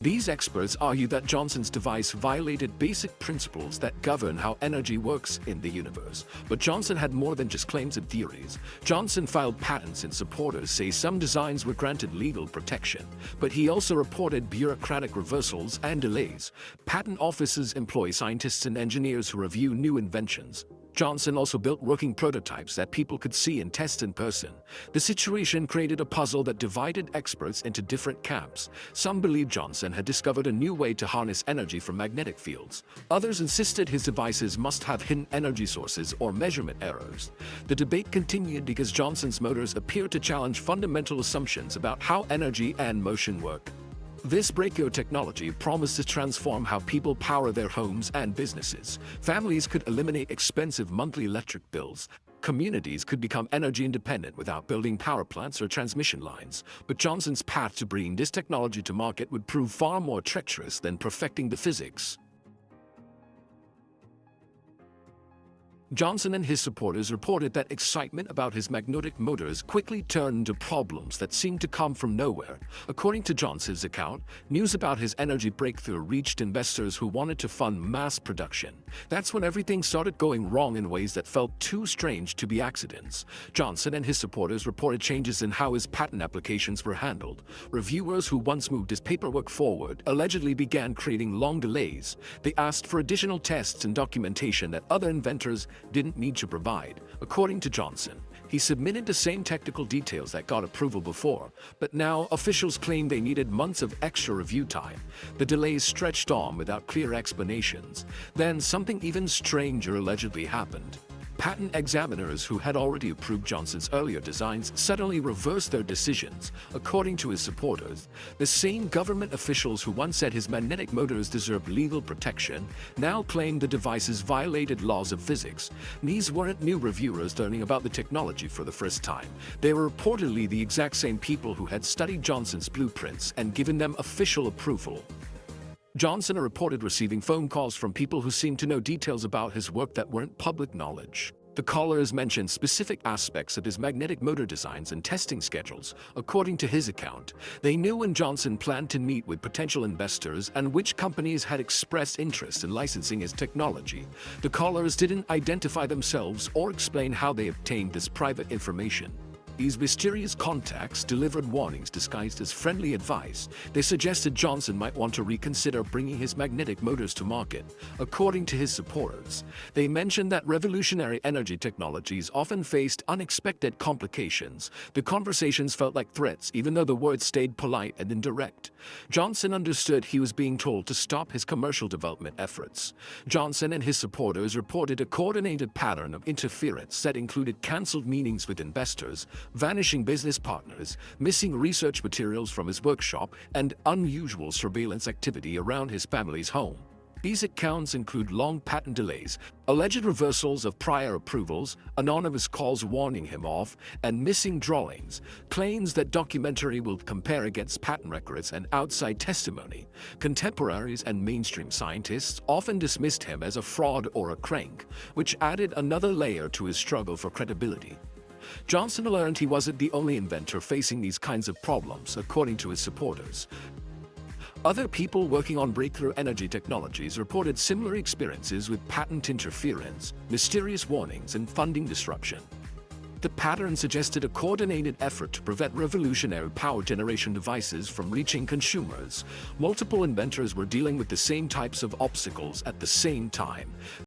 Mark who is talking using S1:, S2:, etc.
S1: These experts argue that Johnson's device violated basic principles that govern how energy works in the universe. But Johnson had more than just claims and theories. Johnson filed patents, and supporters say some designs were granted legal protection. But he also reported bureaucratic reversals and delays. Patent offices employ scientists and engineers who review new inventions. Johnson also built working prototypes that people could see and test in person. The situation created a puzzle that divided experts into different camps. Some believed Johnson had discovered a new way to harness energy from magnetic fields. Others insisted his devices must have hidden energy sources or measurement errors. The debate continued because Johnson's motors appeared to challenge fundamental assumptions about how energy and motion work. This breakthrough technology promised to transform how people power their homes and businesses. Families could eliminate expensive monthly electric bills. Communities could become energy independent without building power plants or transmission lines. But Johnson's path to bringing this technology to market would prove far more treacherous than perfecting the physics. Johnson and his supporters reported that excitement about his magnetic motors quickly turned into problems that seemed to come from nowhere. According to Johnson's account, news about his energy breakthrough reached investors who wanted to fund mass production. That's when everything started going wrong in ways that felt too strange to be accidents. Johnson and his supporters reported changes in how his patent applications were handled. Reviewers who once moved his paperwork forward allegedly began creating long delays. They asked for additional tests and documentation that other inventors didn't need to provide. According to Johnson, he submitted the same technical details that got approval before, but now officials claim they needed months of extra review time. The delays stretched on without clear explanations. Then something even stranger allegedly happened. Patent examiners who had already approved Johnson's earlier designs suddenly reversed their decisions. According to his supporters, the same government officials who once said his magnetic motors deserved legal protection now claim the devices violated laws of physics. These weren't new reviewers learning about the technology for the first time. They were reportedly the exact same people who had studied Johnson's blueprints and given them official approval. Johnson reported receiving phone calls from people who seemed to know details about his work that weren't public knowledge. The callers mentioned specific aspects of his magnetic motor designs and testing schedules. According to his account, they knew when Johnson planned to meet with potential investors and which companies had expressed interest in licensing his technology. The callers didn't identify themselves or explain how they obtained this private information. These mysterious contacts delivered warnings disguised as friendly advice. They suggested Johnson might want to reconsider bringing his magnetic motors to market. According to his supporters, they mentioned that revolutionary energy technologies often faced unexpected complications. The conversations felt like threats, even though the words stayed polite and indirect. Johnson understood he was being told to stop his commercial development efforts. Johnson and his supporters reported a coordinated pattern of interference that included cancelled meetings with investors, vanishing business partners, missing research materials from his workshop, and unusual surveillance activity around his family's home. These accounts include long patent delays, alleged reversals of prior approvals, anonymous calls warning him off, and missing drawings. Claims that documentary will compare against patent records and outside testimony. Contemporaries and mainstream scientists often dismissed him as a fraud or a crank, which added another layer to his struggle for credibility. Johnson learned he wasn't the only inventor facing these kinds of problems, according to his supporters. Other people working on breakthrough energy technologies reported similar experiences with patent interference, mysterious warnings, and funding disruption. The pattern suggested a coordinated effort to prevent revolutionary power generation devices from reaching consumers. Multiple inventors were dealing with the same types of obstacles at the same time.